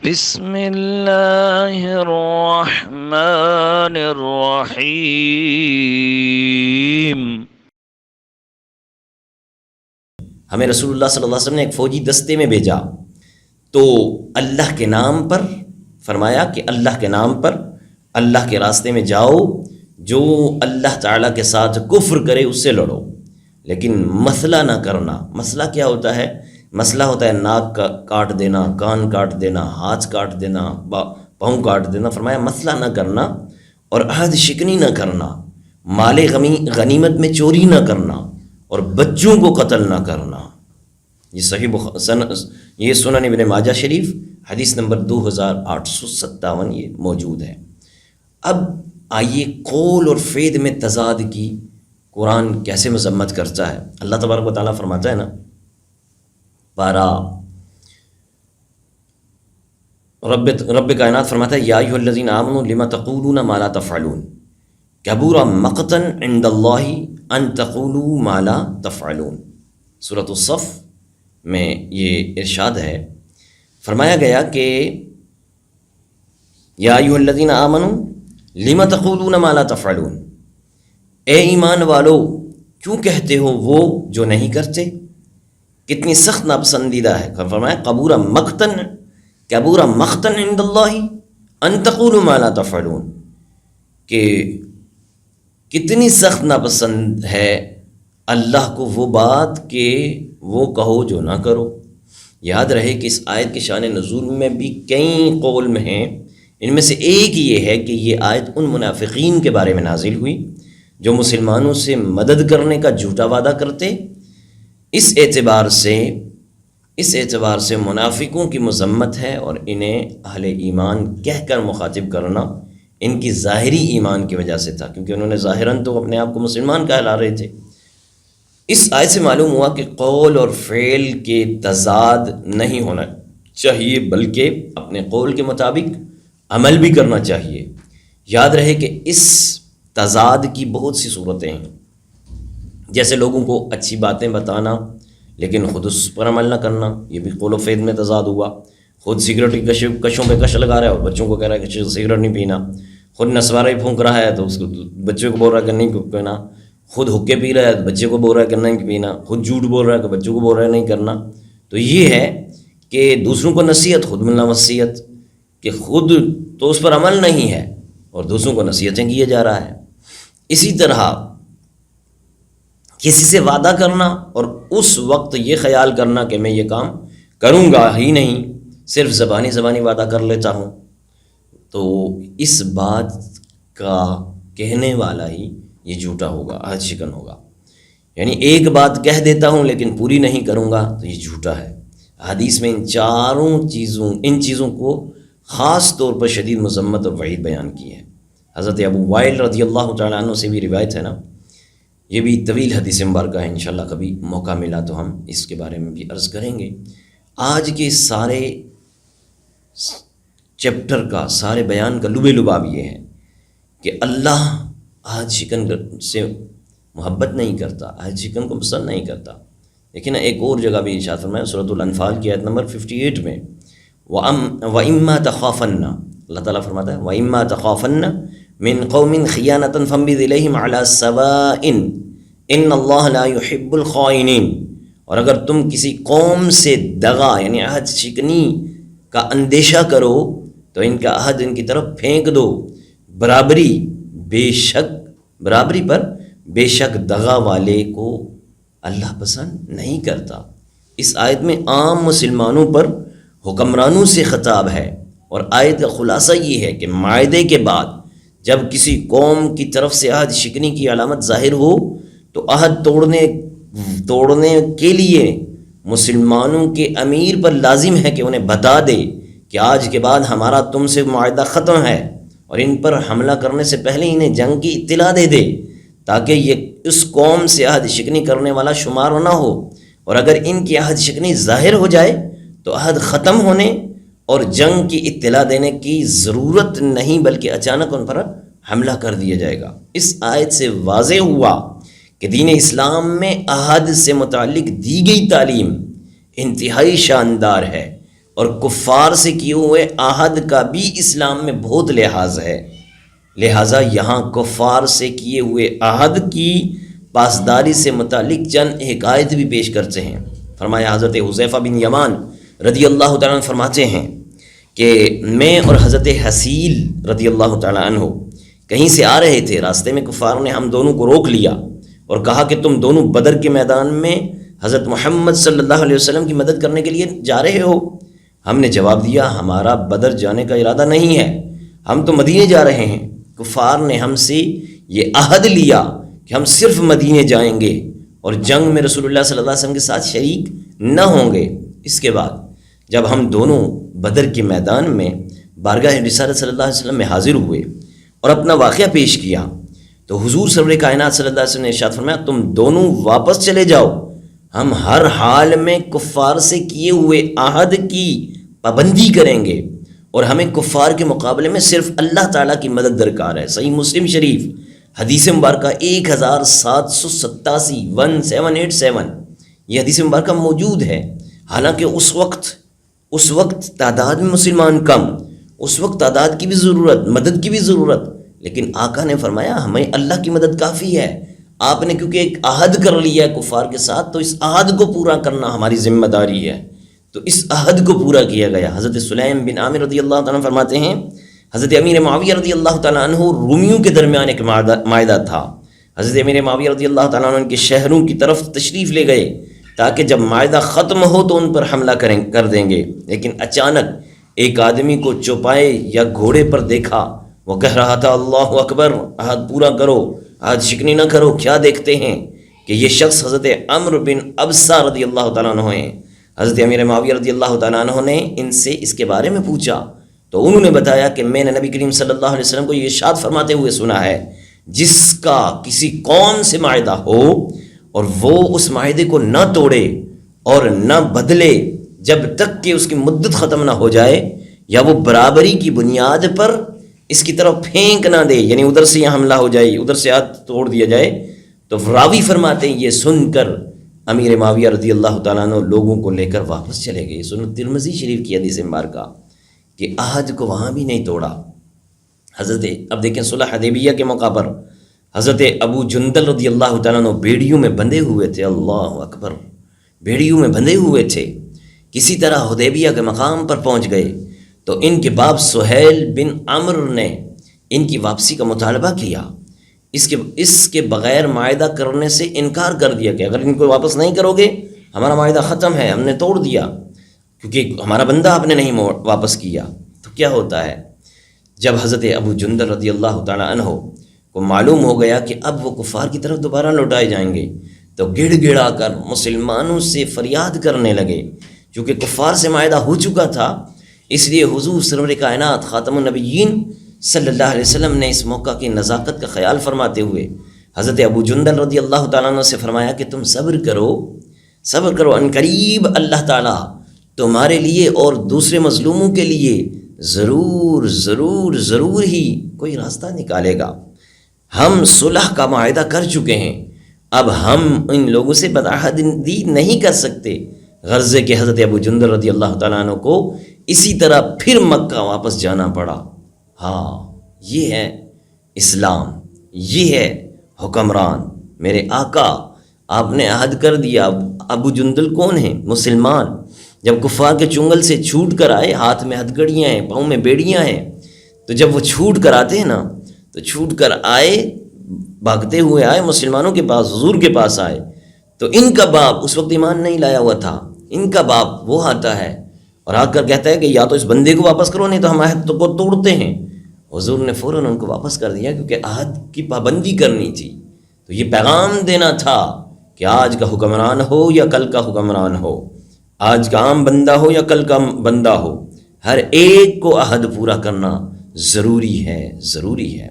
بسم اللہ الرحمن الرحیم۔ ہمیں رسول اللہ صلی اللہ علیہ وسلم نے ایک فوجی دستے میں بھیجا تو اللہ کے نام پر فرمایا کہ اللہ کے نام پر اللہ کے راستے میں جاؤ، جو اللہ تعالیٰ کے ساتھ کفر کرے اس سے لڑو، لیکن مسئلہ نہ کرنا۔ مسئلہ کیا ہوتا ہے؟ مسئلہ ہوتا ہے ناک کاٹ دینا، کان کاٹ دینا، ہاتھ کاٹ دینا، پاؤں کاٹ دینا۔ فرمایا مسئلہ نہ کرنا اور عہد شکنی نہ کرنا، مال غنیمت میں چوری نہ کرنا اور بچوں کو قتل نہ کرنا۔ یہ سنن ابن ماجہ شریف حدیث نمبر 2857 یہ موجود ہے۔ اب آئیے قول اور فعل میں تضاد کی قرآن کیسے مذمت کرتا ہے۔ اللہ تبارک و تعالیٰ فرماتا ہے نا، پارا رب کائنات فرماتا ہے یا ایھا الذین آمنوا لم تقولون ما لا تفعلون کبر مقتا عند اللہ ان تقولوا ما لا تفعلون۔ سورۃ الصف میں یہ ارشاد ہے، فرمایا گیا کہ یا ایھا الذین آمنوا لم تقولون ما لا تفعلون، اے ایمان والو کیوں کہتے ہو وہ جو نہیں کرتے۔ کتنی سخت ناپسندیدہ ہے۔ فرمایا کبر مقتا عند اللہ ان تقولوا ما لا تفعلون، کہ کتنی سخت ناپسند ہے اللہ کو وہ بات کہ وہ کہو جو نہ کرو۔ یاد رہے کہ اس آیت کے شان نزول میں بھی کئی قول میں ہیں، ان میں سے ایک یہ ہے کہ یہ آیت ان منافقین کے بارے میں نازل ہوئی جو مسلمانوں سے مدد کرنے کا جھوٹا وعدہ کرتے۔ اس اعتبار سے منافقوں کی مذمت ہے، اور انہیں اہل ایمان کہہ کر مخاطب کرنا ان کی ظاہری ایمان کی وجہ سے تھا، کیونکہ انہوں نے ظاہراً تو اپنے آپ کو مسلمان کہلا رہے تھے۔ اس آیت سے معلوم ہوا کہ قول اور فعل کے تضاد نہیں ہونا چاہیے، بلکہ اپنے قول کے مطابق عمل بھی کرنا چاہیے۔ یاد رہے کہ اس تضاد کی بہت سی صورتیں ہیں، جیسے لوگوں کو اچھی باتیں بتانا لیکن خود اس پر عمل نہ کرنا، یہ بھی قول و فعل میں تضاد ہوا۔ خود سگریٹ کی کشوں پہ کش لگا رہا ہے اور بچوں کو کہہ رہا ہے کہ سگریٹ نہیں پینا۔ خود نسوارا ہی پھونک رہا ہے تو اس کو بچے کو بول رہا ہے کہ نہیں پینا۔ خود حقے پی رہا ہے تو بچے کو بول رہا ہے کہ نہیں پینا۔ خود جھوٹ بول رہا ہے کہ بچوں کو بول رہا ہے نہیں کرنا۔ تو یہ ہے کہ دوسروں کو نصیحت، خود ملنا وصیت، کہ خود تو اس پر عمل نہیں ہے اور دوسروں کو نصیحتیں کیے جا رہا ہے۔ اسی طرح کسی سے وعدہ کرنا اور اس وقت یہ خیال کرنا کہ میں یہ کام کروں گا ہی نہیں، صرف زبانی وعدہ کر لیتا ہوں، تو اس بات کا کہنے والا ہی یہ جھوٹا ہوگا، عہد شکن ہوگا۔ یعنی ایک بات کہہ دیتا ہوں لیکن پوری نہیں کروں گا تو یہ جھوٹا ہے۔ حدیث میں ان چیزوں کو خاص طور پر شدید مذمت اور وعید بیان کی ہے۔ حضرت ابو وائل رضی اللہ تعالیٰ عنہ سے بھی روایت ہے نا، یہ بھی طویل حدیث مبارکہ ہے، انشاءاللہ کبھی موقع ملا تو ہم اس کے بارے میں بھی عرض کریں گے۔ آج کے سارے چیپٹر کا، سارے بیان کا لباب یہ ہے کہ اللہ عہد شکن سے محبت نہیں کرتا، عہد شکن کو پسند نہیں کرتا۔ لیکن ایک اور جگہ بھی ارشاد فرمایا سورۃ الانفال کی آیت نمبر 58 میں، وَإِمَّا تَخَافَنَّ، اللہ تعالیٰ فرماتا ہے وَإِمَّا تَخَافَنَّ مِن قَوْمٍ خِيَانَةً فَانبِذْ إِلَيْهِمْ عَلَى سَوَاءٍ إِنَّ اللَّهَ لَا يُحِبُّ الْخَائِنِينَ۔ اور اگر تم کسی قوم سے دغا یعنی عہد شکنی کا اندیشہ کرو تو ان کا عہد ان کی طرف پھینک دو، برابری پر بے شک دغا والے کو اللہ پسند نہیں کرتا۔ اس آیت میں عام مسلمانوں پر حکمرانوں سے خطاب ہے، اور آیت کا خلاصہ یہ ہے کہ معاہدے کے بعد جب کسی قوم کی طرف سے عہد شکنی کی علامت ظاہر ہو تو عہد توڑنے کے لیے مسلمانوں کے امیر پر لازم ہے کہ انہیں بتا دے کہ آج کے بعد ہمارا تم سے معاہدہ ختم ہے، اور ان پر حملہ کرنے سے پہلے انہیں جنگ کی اطلاع دے دے تاکہ یہ اس قوم سے عہد شکنی کرنے والا شمار نہ ہو، اور اگر ان کی عہد شکنی ظاہر ہو جائے تو عہد ختم ہونے اور جنگ کی اطلاع دینے کی ضرورت نہیں، بلکہ اچانک ان پر حملہ کر دیا جائے گا۔ اس آیت سے واضح ہوا کہ دین اسلام میں عہد سے متعلق دی گئی تعلیم انتہائی شاندار ہے، اور کفار سے کیے ہوئے عہد کا بھی اسلام میں بہت لحاظ ہے، لہٰذا یہاں کفار سے کیے ہوئے عہد کی پاسداری سے متعلق چند حکایت بھی پیش کرتے ہیں۔ فرمایا حضرت حذیفہ بن یمان رضی اللہ تعالیٰ عنہ فرماتے ہیں کہ میں اور حضرت حسیل رضی اللہ تعالیٰ عنہ کہیں سے آ رہے تھے، راستے میں کفار نے ہم دونوں کو روک لیا اور کہا کہ تم دونوں بدر کے میدان میں حضرت محمد صلی اللہ علیہ وسلم کی مدد کرنے کے لیے جا رہے ہو؟ ہم نے جواب دیا ہمارا بدر جانے کا ارادہ نہیں ہے، ہم تو مدینے جا رہے ہیں۔ کفار نے ہم سے یہ عہد لیا کہ ہم صرف مدینے جائیں گے اور جنگ میں رسول اللہ صلی اللہ علیہ وسلم کے ساتھ شریک نہ ہوں گے۔ اس کے بعد جب ہم دونوں بدر کے میدان میں بارگاہ رسالت صلی اللہ علیہ وسلم میں حاضر ہوئے اور اپنا واقعہ پیش کیا تو حضور سرور کائنات صلی اللہ علیہ وسلم نے ارشاد فرمایا تم دونوں واپس چلے جاؤ، ہم ہر حال میں کفار سے کیے ہوئے عہد کی پابندی کریں گے اور ہمیں کفار کے مقابلے میں صرف اللہ تعالیٰ کی مدد درکار ہے۔ صحیح مسلم شریف حدیث مبارکہ 1787 1787 یہ حدیث مبارکہ موجود ہے۔ حالانکہ اس وقت تعداد میں مسلمان کم، اس وقت تعداد کی بھی ضرورت، مدد کی بھی ضرورت، لیکن آقا نے فرمایا ہمیں اللہ کی مدد کافی ہے۔ آپ نے کیونکہ ایک عہد کر لیا ہے کفار کے ساتھ تو اس عہد کو پورا کرنا ہماری ذمہ داری ہے، تو اس عہد کو پورا کیا گیا۔ حضرت سلیم بن عامر رضی اللہ تعالیٰ عنہ فرماتے ہیں حضرت امیر معاویہ رضی اللہ تعالیٰ عنہ رومیوں کے درمیان ایک معاہدہ تھا۔ حضرت امیر معاویہ رضی اللہ تعالیٰ عنہ ان کے شہروں کی طرف تشریف لے گئے تاکہ جب معاہدہ ختم ہو تو ان پر حملہ کر دیں گے، لیکن اچانک ایک آدمی کو چوپائے یا گھوڑے پر دیکھا، وہ کہہ رہا تھا اللہ اکبر، عہد پورا کرو، عہد شکنی نہ کرو۔ کیا دیکھتے ہیں کہ یہ شخص حضرت عمرو بن ابسہ رضی اللہ تعالیٰ عنہ ہیں۔ حضرت امیر معاویہ رضی اللہ تعالیٰ عنہ نے ان سے اس کے بارے میں پوچھا تو انہوں نے بتایا کہ میں نے نبی کریم صلی اللہ علیہ وسلم کو یہ ارشاد فرماتے ہوئے سنا ہے جس کا کسی قوم سے معاہدہ ہو اور وہ اس معاہدے کو نہ توڑے اور نہ بدلے جب تک کہ اس کی مدت ختم نہ ہو جائے یا وہ برابری کی بنیاد پر اس کی طرف پھینک نہ دے، یعنی ادھر سے یہاں حملہ ہو جائے، ادھر سے ہاتھ توڑ دیا جائے، تو راوی فرماتے ہیں یہ سن کر امیر معاویہ رضی اللہ تعالیٰ عنہ لوگوں کو لے کر واپس چلے گئے۔ سنن ترمذی شریف کی حدیث مبارکہ کہ عہد کو وہاں بھی نہیں توڑا۔ اب دیکھیں صلح حدیبیہ کے موقع پر حضرت ابو جندل رضی اللہ تعالیٰ عنہ بیڑیوں میں بندھے ہوئے تھے، اللہ اکبر، بیڑیوں میں بندھے ہوئے تھے، کسی طرح حدیبیہ کے مقام پر پہنچ گئے تو ان کے باپ سہیل بن عمرو نے ان کی واپسی کا مطالبہ کیا۔ اس کے بغیر معاہدہ کرنے سے انکار کر دیا کہ اگر ان کو واپس نہیں کرو گے ہمارا معاہدہ ختم ہے، ہم نے توڑ دیا، کیونکہ ہمارا بندہ آپ نے نہیں واپس کیا۔ تو کیا ہوتا ہے جب حضرت ابو جندل رضی اللہ تعالیٰ عنہ کو معلوم ہو گیا کہ اب وہ کفار کی طرف دوبارہ لوٹائے جائیں گے تو گڑ گڑا کر مسلمانوں سے فریاد کرنے لگے۔ چونکہ کفار سے معاہدہ ہو چکا تھا اس لیے حضور سرور کائنات خاتم النبیین صلی اللہ علیہ وسلم نے اس موقع کی نزاکت کا خیال فرماتے ہوئے حضرت ابو جندل رضی اللہ تعالیٰ عنہ سے فرمایا کہ تم صبر کرو، ان قریب اللہ تعالیٰ تمہارے لیے اور دوسرے مظلوموں کے لیے ضرور ضرور ضرور ہی کوئی راستہ نکالے گا۔ ہم صلح کا معاہدہ کر چکے ہیں، اب ہم ان لوگوں سے بدعہدی نہیں کر سکتے، غرض کہ حضرت ابو جندل رضی اللہ تعالیٰ عنہ کو اسی طرح پھر مکہ واپس جانا پڑا۔ ہاں، یہ ہے اسلام، یہ ہے حکمران، میرے آقا آپ نے عہد کر دیا۔ ابو جندل کون ہیں؟ مسلمان، جب کفار کے چنگل سے چھوٹ کر آئے، ہاتھ میں ہتھکڑیاں ہیں، پاؤں میں بیڑیاں ہیں، تو جب وہ چھوٹ کر آتے ہیں نا تو چھوٹ کر آئے، بھاگتے ہوئے آئے مسلمانوں کے پاس، حضور کے پاس آئے تو ان کا باپ اس وقت ایمان نہیں لایا ہوا تھا، ان کا باپ وہ آتا ہے اور آ کر کہتا ہے کہ یا تو اس بندے کو واپس کرو نہیں تو ہم عہد کو توڑتے ہیں۔ حضور نے فوراً ان کو واپس کر دیا کیونکہ عہد کی پابندی کرنی تھی، تو یہ پیغام دینا تھا کہ آج کا حکمران ہو یا کل کا حکمران ہو، آج کا عام بندہ ہو یا کل کا بندہ ہو، ہر ایک کو عہد پورا کرنا ضروری ہے۔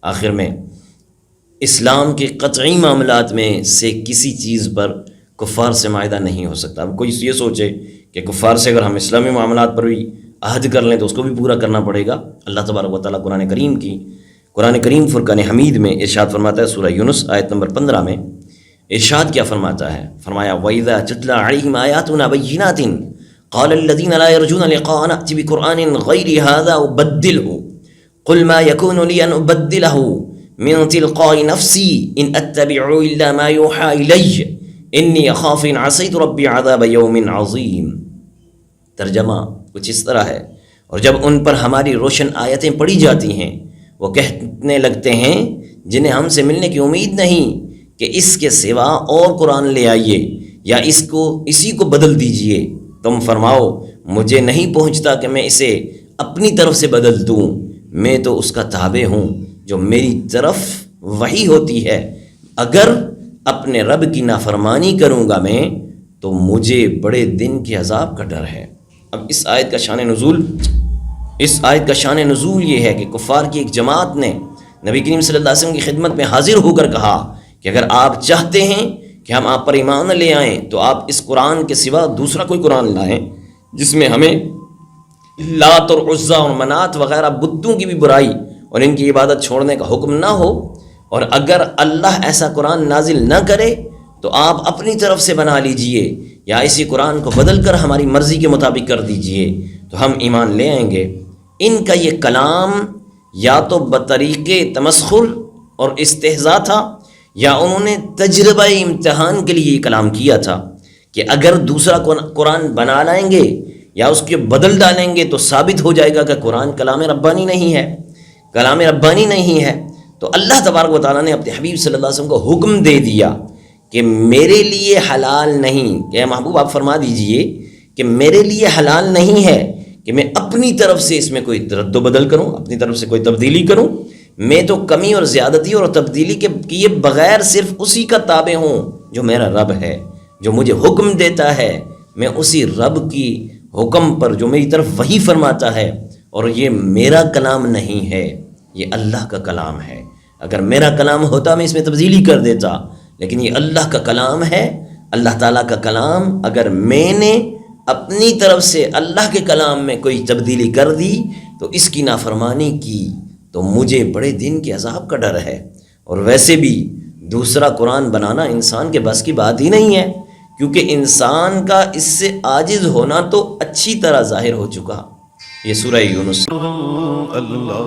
آخر میں اسلام کے قطعی معاملات میں سے کسی چیز پر کفار سے معاہدہ نہیں ہو سکتا۔ اب کوئی یہ سوچے کہ کفار سے اگر ہم اسلامی معاملات پر بھی عہد کر لیں تو اس کو بھی پورا کرنا پڑے گا۔ اللہ تبارک و تعالیٰ قرآن کریم فرقان حمید میں ارشاد فرماتا ہے، سورہ یونس آیت نمبر 15 میں ارشاد کیا فرماتا ہے؟ فرمایا وَإِذَا تُتْلَىٰ عَلَيْهِمْ آيَاتُنَا بَيِّنَاتٍ قال الذين لا يرجون لقاءنا ائت بقرآن غير هذا وبدله قل ما يكون لي أن أبدله من تلقاء نفسي إن أتبع إلا ما يوحى إلي إني أخاف إن عصيت ربي عذاب يوم عظيم. ترجمہ کچھ اس طرح ہے، اور جب ان پر ہماری روشن آیتیں پڑھی جاتی ہیں وہ کہنے لگتے ہیں جنہیں ہم سے ملنے کی امید نہیں کہ اس کے سوا اور قرآن لے آئیے یا اسی کو بدل دیجئے. تم فرماؤ مجھے نہیں پہنچتا کہ میں اسے اپنی طرف سے بدل دوں، میں تو اس کا تابع ہوں جو میری طرف وحی ہوتی ہے. اگر اپنے رب کی نافرمانی کروں گا میں تو مجھے بڑے دن کے عذاب کا ڈر ہے. اب اس آیت کا شان نزول یہ ہے کہ کفار کی ایک جماعت نے نبی کریم صلی اللہ علیہ وسلم کی خدمت میں حاضر ہو کر کہا کہ اگر آپ چاہتے ہیں کہ ہم آپ پر ایمان لے آئیں تو آپ اس قرآن کے سوا دوسرا کوئی قرآن لائیں جس میں ہمیں لات اور عزا اور منات وغیرہ بتوں کی بھی برائی اور ان کی عبادت چھوڑنے کا حکم نہ ہو، اور اگر اللہ ایسا قرآن نازل نہ کرے تو آپ اپنی طرف سے بنا لیجئے یا اسی قرآن کو بدل کر ہماری مرضی کے مطابق کر دیجئے تو ہم ایمان لے آئیں گے. ان کا یہ کلام یا تو بطریق تمسخر اور استہزاء تھا یا انہوں نے تجربہ امتحان کے لیے یہ کلام کیا تھا کہ اگر دوسرا قرآن بنا لائیں گے یا اس کے بدل ڈالیں گے تو ثابت ہو جائے گا کہ قرآن کلام ربانی نہیں ہے. تو اللہ تبارک و تعالیٰ نے اپنے حبیب صلی اللہ علیہ وسلم کو حکم دے دیا کہ میرے لیے حلال نہیں، کہ محبوب آپ فرما دیجئے کہ میرے لیے حلال نہیں ہے کہ میں اپنی طرف سے اس میں کوئی رد و بدل کروں، اپنی طرف سے کوئی تبدیلی کروں. میں تو کمی اور زیادتی اور تبدیلی کے کیے بغیر صرف اسی کا تابع ہوں جو میرا رب ہے، جو مجھے حکم دیتا ہے. میں اسی رب کی حکم پر جو میری طرف وحی فرماتا ہے، اور یہ میرا کلام نہیں ہے، یہ اللہ کا کلام ہے. اگر میرا کلام ہوتا میں اس میں تبدیلی کر دیتا، لیکن یہ اللہ کا کلام ہے، اللہ تعالیٰ کا کلام. اگر میں نے اپنی طرف سے اللہ کے کلام میں کوئی تبدیلی کر دی تو اس کی نافرمانی کی تو مجھے بڑے دن کے عذاب کا ڈر ہے. اور ویسے بھی دوسرا قرآن بنانا انسان کے بس کی بات ہی نہیں ہے، کیونکہ انسان کا اس سے عاجز ہونا تو اچھی طرح ظاہر ہو چکا. یہ سورہ یونس. اللہ اللہ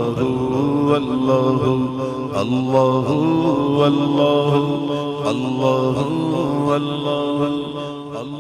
اللہ اللہ اللہ اللہ